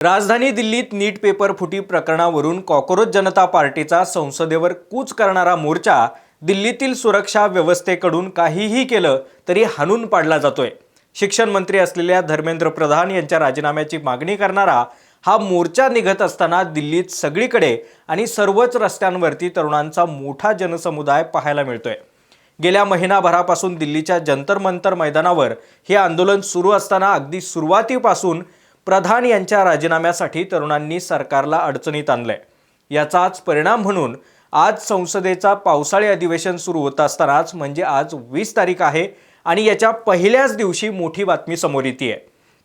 राजधानी दिल्लीत नीट पेपर फुटी प्रकरणावरून कॉकरोच जनता पार्टीचा संसदेवर कूच करणारा मोर्चा दिल्लीतील सुरक्षा व्यवस्थेकडून काहीही केलं तरी हाणून पाडला जातोय। शिक्षण मंत्री असलेल्या धर्मेंद्र प्रधान यांच्या राजीनाम्याची मागणी करणारा हा मोर्चा निघत असताना दिल्लीत सगळीकडे आणि सर्वच रस्त्यांवरती तरुणांचा मोठा जनसमुदाय पाहायला मिळतोय। गेल्या महिनाभरापासून दिल्लीच्या जंतर मंतर मैदानावर हे आंदोलन सुरू असताना अगदी सुरुवातीपासून प्रधान यांच्या राजीनाम्यासाठी तरुणांनी सरकारला अडचणीत आणलंय। याचाच परिणाम म्हणून आज संसदेचा पावसाळी अधिवेशन सुरू होत असतानाच म्हणजे आज 20 तारीख आहे आणि याच्या पहिल्याच दिवशी मोठी बातमी समोर येते।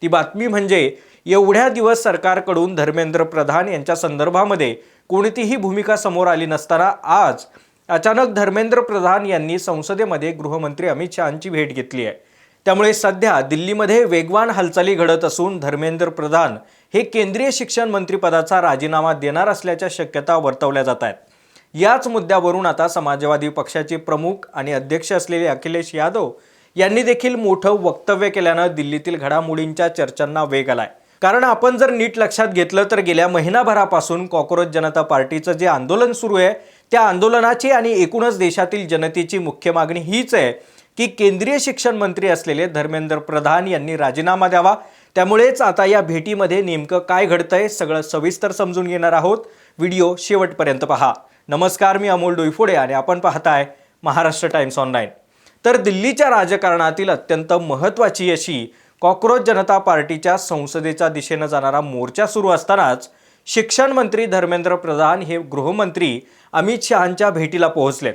ती बातमी म्हणजे एवढ्या दिवस सरकारकडून धर्मेंद्र प्रधान यांच्या संदर्भामध्ये कोणतीही भूमिका समोर आली नसताना आज अचानक धर्मेंद्र प्रधान यांनी संसदेमध्ये गृहमंत्री अमित शहांची भेट घेतली आहे। त्यामुळे सध्या दिल्लीमध्ये वेगवान हालचाली घडत असून धर्मेंद्र प्रधान हे केंद्रीय शिक्षण मंत्रिपदाचा राजीनामा देणार असल्याच्या शक्यता वर्तवल्या जात आहेत। याच मुद्द्यावरून आता समाजवादी पक्षाचे प्रमुख आणि अध्यक्ष असलेले अखिलेश यादव यांनी देखील मोठं वक्तव्य केल्यानं दिल्लीतील घडामोडींच्या चर्चांना वेग आलाय। कारण आपण जर नीट लक्षात घेतलं तर गेल्या महिनाभरापासून कॉकरोच जनता पार्टीचं जे आंदोलन सुरू आहे त्या आंदोलनाची आणि एकूणच देशातील जनतेची मुख्य मागणी हीच आहे की केंद्रीय शिक्षण मंत्री असलेले धर्मेंद्र प्रधान यांनी राजीनामा द्यावा। त्यामुळेच आता या भेटीमध्ये नेमकं काय घडतंय सगळं सविस्तर समजून घेणार आहोत। व्हिडिओ शेवटपर्यंत पहा। नमस्कार, मी अमोल डोईफोडे आणि आपण पाहताय महाराष्ट्र टाइम्स ऑनलाईन। तर दिल्लीच्या राजकारणातील अत्यंत महत्त्वाची अशी कॉकरोच जनता पार्टीच्या संसदेच्या दिशेने जाणारा मोर्चा सुरू असतानाच शिक्षण मंत्री धर्मेंद्र प्रधान हे गृहमंत्री अमित शहांच्या भेटीला पोहोचले।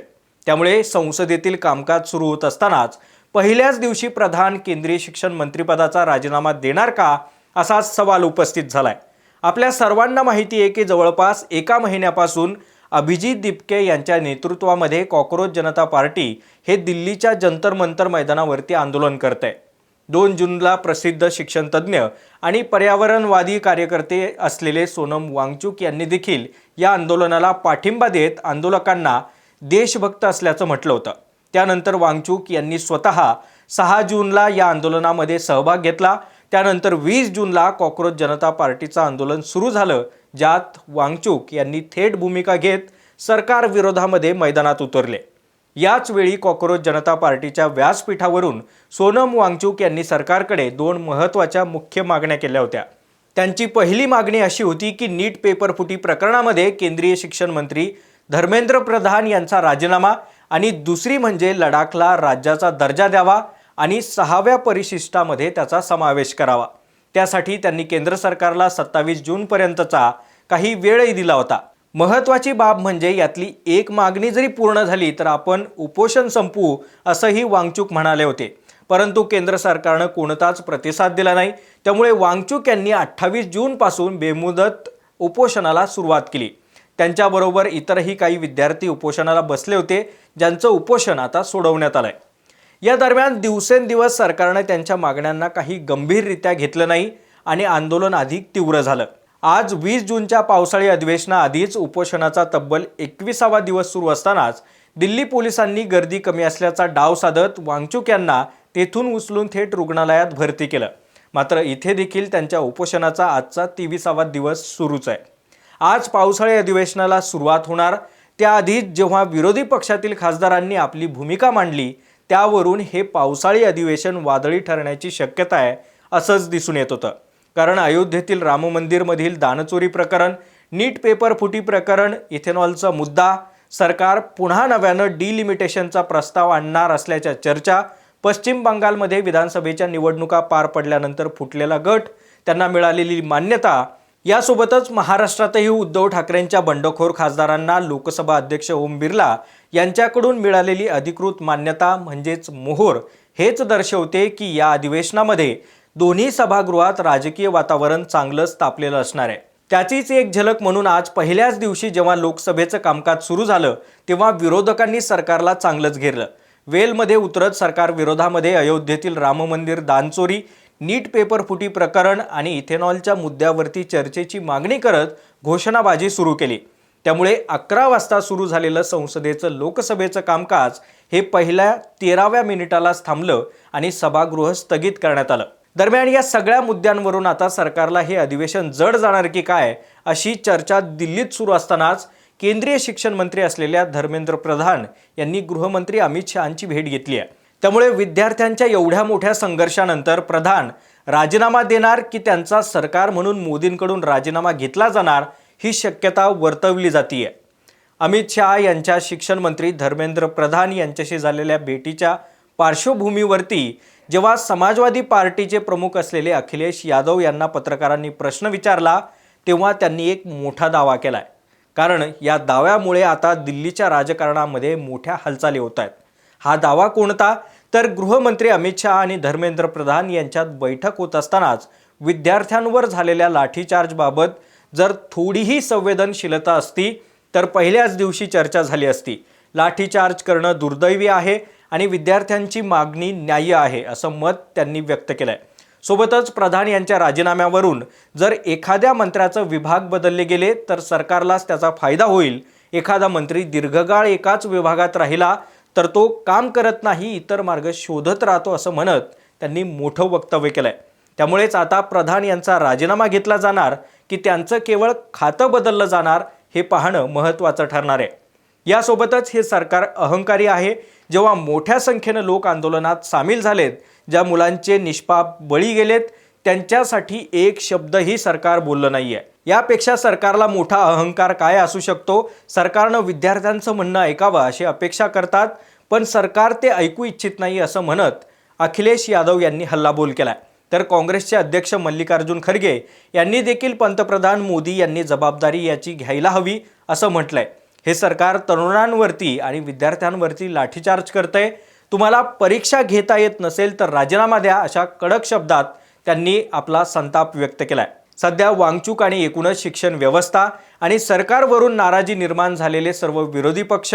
त्यामुळे संसदेतील कामकाज सुरू होत असतानाच पहिल्याच दिवशी प्रधान केंद्रीय शिक्षण मंत्रिपदाचा राजीनामा देणार का असा सवाल उपस्थित झालाय। आपल्या सर्वांना माहिती आहे की जवळपास एका महिन्यापासून अभिजीत दीपके यांच्या नेतृत्वामध्ये कॉकरोच जनता पार्टी हे दिल्लीच्या जंतर मंतर मैदानावरती आंदोलन करते। 2 जूनला प्रसिद्ध शिक्षण तज्ञ आणि पर्यावरणवादी कार्यकर्ते असलेले सोनम वांगचुक यांनी देखील या आंदोलनाला पाठिंबा देत आंदोलकांना देशभक्त असल्याचं म्हटलं होतं। त्यानंतर वांगचुक यांनी स्वतः 6 जूनला या आंदोलनामध्ये सहभाग घेतला। त्यानंतर 20 जूनला कॉकरोच जनता पार्टीचं आंदोलन सुरू झालं, ज्यात वांगचुक यांनी थेट भूमिका घेत सरकार विरोधामध्ये मैदानात उतरले। याच वेळी कॉकरोच जनता पार्टीच्या व्यासपीठावरून सोनम वांगचुक यांनी सरकारकडे 2 महत्त्वाच्या मुख्य मागण्या केल्या होत्या। त्यांची पहिली मागणी अशी होती की नीट पेपर फुटी प्रकरणामध्ये केंद्रीय शिक्षण मंत्री धर्मेंद्र प्रधान यांचा राजीनामा आणि दुसरी म्हणजे लडाखला राज्याचा दर्जा द्यावा आणि 6व्या परिशिष्टामध्ये त्याचा समावेश करावा। त्यासाठी त्यांनी केंद्र सरकारला 27 जूनपर्यंतचा काही वेळही दिला होता। महत्त्वाची बाब म्हणजे यातली एक मागणी जरी पूर्ण झाली तर आपण उपोषण संपवू असंही वांगचुक म्हणाले होते, परंतु केंद्र सरकारनं कोणताच प्रतिसाद दिला नाही। त्यामुळे वांगचुक यांनी 28 जूनपासून बेमुदत उपोषणाला सुरुवात केली। त्यांच्याबरोबर इतरही काही विद्यार्थी उपोषणाला बसले होते, ज्यांचं उपोषण आता सोडवण्यात आलंय। या दरम्यान दिवसेंदिवस सरकारने त्यांच्या मागण्यांना काही गंभीररित्या घेतलं नाही आणि आंदोलन अधिक तीव्र झालं। आज 20 जूनच्या पावसाळी अधिवेशनाआधीच उपोषणाचा तब्बल 21वा दिवस सुरू असतानाच दिल्ली पोलिसांनी गर्दी कमी असल्याचा डाव साधत वांगचुक यांना तेथून उचलून थेट रुग्णालयात भरती केलं। मात्र इथे देखील त्यांच्या उपोषणाचा आजचा 23वा दिवस सुरूच आहे। आज पावसाळी अधिवेशनाला सुरुवात होणार त्याआधीच जेव्हा विरोधी पक्षातील खासदारांनी आपली भूमिका मांडली त्यावरून हे पावसाळी अधिवेशन वादळी ठरण्याची शक्यता आहे असंच दिसून येत होतं। कारण अयोध्येतील राम मंदिरमधील दानचोरी प्रकरण, नीट पेपर फुटी प्रकरण, इथेनॉलचा मुद्दा, सरकार पुन्हा नव्यानं डिलिमिटेशनचा प्रस्ताव आणणार असल्याच्या चर्चा, पश्चिम बंगालमध्ये विधानसभेच्या निवडणुका पार पडल्यानंतर फुटलेला गट, त्यांना मिळालेली मान्यता, यासोबतच महाराष्ट्रातही उद्धव ठाकरेंच्या बंडखोर खासदारांना लोकसभा अध्यक्ष ओम बिर्ला यांच्याकडून मिळालेली अधिकृत मान्यता म्हणजेच मोहर हेच दर्शवते की या अधिवेशनामध्ये दोन्ही सभागृहात राजकीय वातावरण चांगलंच तापलेलं असणार आहे। त्याचीच एक झलक म्हणून आज पहिल्याच दिवशी जेव्हा लोकसभेचं कामकाज सुरू झालं तेव्हा विरोधकांनी सरकारला चांगलंच घेरलं। वेलमध्ये उतरत सरकार विरोधामध्ये अयोध्येतील राम मंदिर दानचोरी, नीट पेपर फुटी प्रकरण आणि इथेनॉलच्या मुद्द्यावरती चर्चेची मागणी करत घोषणाबाजी सुरू केली। त्यामुळे 11 वाजता सुरू झालेलं संसदेचं लोकसभेचं कामकाज हे पहिल्या 13व्या मिनिटालाच थांबलं आणि सभागृह स्थगित करण्यात आलं। दरम्यान या सगळ्या मुद्द्यांवरून आता सरकारला हे अधिवेशन जड जाणार की काय अशी चर्चा दिल्लीत सुरू असतानाच केंद्रीय शिक्षण मंत्री असलेल्या धर्मेंद्र प्रधान यांनी गृहमंत्री अमित शहांची भेट घेतली आहे। त्यामुळे विद्यार्थ्यांच्या एवढ्या मोठ्या संघर्षानंतर प्रधान राजीनामा देणार की त्यांचा सरकार म्हणून मोदींकडून राजीनामा घेतला जाणार ही शक्यता वर्तवली जाते। अमित शहा यांच्या शिक्षण मंत्री धर्मेंद्र प्रधान यांच्याशी झालेल्या भेटीच्या पार्श्वभूमीवरती जेव्हा समाजवादी पार्टीचे प्रमुख असलेले अखिलेश यादव यांना पत्रकारांनी प्रश्न विचारला तेव्हा त्यांनी एक मोठा दावा केलाय। कारण या दाव्यामुळे आता दिल्लीच्या राजकारणामध्ये मोठ्या हालचाली होत आहेत। हा दावा कोणता? तर गृहमंत्री अमित शहा आणि धर्मेंद्र प्रधान यांच्यात बैठक होत असतानाच विद्यार्थ्यांवर झालेल्या लाठीचार्जबाबत जर थोडीही संवेदनशीलता असती तर पहिल्याच दिवशी चर्चा झाली असती। लाठीचार्ज करणं दुर्दैवी आहे आणि विद्यार्थ्यांची मागणी न्याय्य आहे असं मत त्यांनी व्यक्त केलंय। सोबतच प्रधान यांच्या राजीनाम्यावरून जर एखाद्या मंत्र्याचं विभाग बदलले गेले तर सरकारलाच त्याचा फायदा होईल। एखादा मंत्री दीर्घकाळ एकाच विभागात राहिला तर तो काम करत नाही, इतर मार्ग शोधत राहतो असं म्हणत त्यांनी मोठं वक्तव्य केलंय। त्यामुळेच आता प्रधान यांचा राजीनामा घेतला जाणार की त्यांचं केवळ खातं बदललं जाणार हे पाहणं महत्त्वाचं ठरणार आहे। यासोबतच हे सरकार अहंकारी आहे। जेव्हा मोठ्या संख्येने लोक आंदोलनात सामील झालेत, ज्या मुलांचे निष्पाप बळी गेलेत, त्यांच्यासाठी एक शब्दही सरकार बोललं नाहीये। यापेक्षा सरकारला मोठा अहंकार काय असू शकतो? सरकारनं विद्यार्थ्यांचं म्हणणं ऐकावं अशी अपेक्षा करतात, पण सरकार ते ऐकू इच्छित नाही असं म्हणत अखिलेश यादव यांनी हल्लाबोल केलाय। तर काँग्रेसचे अध्यक्ष मल्लिकार्जुन खरगे यांनी देखील पंतप्रधान मोदी यांनी जबाबदारी याची घ्यायला हवी असं म्हटलंय। हे सरकार तरुणांवरती आणि विद्यार्थ्यांवरती लाठीचार्ज करतंय। तुम्हाला परीक्षा घेता येत नसेल तर राजीनामा द्या अशा कडक शब्दात त्यांनी आपला संताप व्यक्त केलाय। सध्या वांगचूक आणि एकूणच शिक्षण व्यवस्था आणि सरकारवरून नाराजी निर्माण झालेले सर्व विरोधी पक्ष,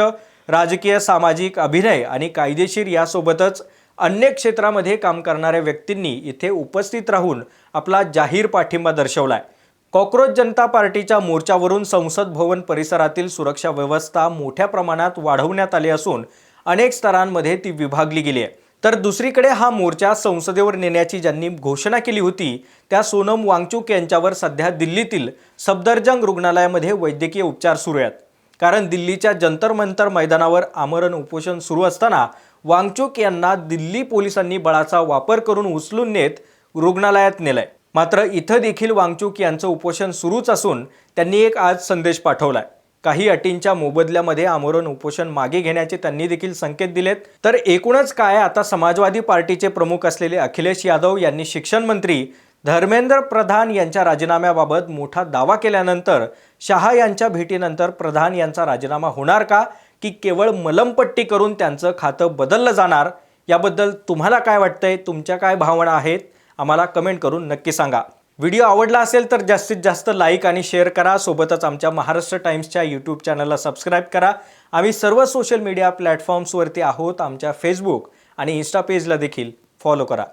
राजकीय, सामाजिक, अभिनय आणि कायदेशीर यासोबतच अन्य क्षेत्रामध्ये काम करणाऱ्या व्यक्तींनी इथे उपस्थित राहून आपला जाहीर पाठिंबा दर्शवलाय। कॉकरोच जनता पार्टीच्या मोर्चावरून संसद भवन परिसरातील सुरक्षा व्यवस्था मोठ्या प्रमाणात वाढवण्यात आली असून अनेक स्तरांमध्ये ती विभागली गेली आहे। तर दुसरीकडे हा मोर्चा संसदेवर नेण्याची ज्यांनी घोषणा केली होती त्या सोनम वांगचूक यांच्यावर सध्या दिल्लीतील सफदरजंग रुग्णालयामध्ये वैद्यकीय उपचार सुरू आहेत। कारण दिल्लीच्या जंतर मंतर मैदानावर आमरण उपोषण सुरू असताना वांगचूक यांना दिल्ली पोलिसांनी बळाचा वापर करून उचलून नेत रुग्णालयात नेलंय। मात्र इथं देखील वांगचूक यांचं उपोषण सुरूच असून त्यांनी एक आज संदेश पाठवलाय। काही अटींच्या मोबदल्यामध्ये आमरण उपोषण मागे घेण्याचे त्यांनी देखील संकेत दिलेत। तर एकूणच काय, आता समाजवादी पार्टीचे प्रमुख असलेले अखिलेश यादव यांनी शिक्षण मंत्री धर्मेंद्र प्रधान यांच्या राजीनाम्याबाबत मोठा दावा केल्यानंतर शहा यांच्या भेटीनंतर प्रधान यांचा राजीनामा होणार का की केवळ मलमपट्टी करून त्यांचं खातं बदललं जाणार? याबद्दल तुम्हाला काय वाटतंय? तुमच्या काय भावना आहेत? आम्हाला कमेंट करून नक्की सांगा। व्हिडिओ आवडला असेल तर जास्तीत जास्त लाईक आणि शेअर करा। सोबतच आमच्या महाराष्ट्र टाइम्सच्या यूट्यूब चॅनलला सबस्क्राईब करा। आम्ही सर्व सोशल मीडिया प्लॅटफॉर्म्सवरती आहोत। आमच्या फेसबुक आणि इन्स्टा पेजला देखील फॉलो करा।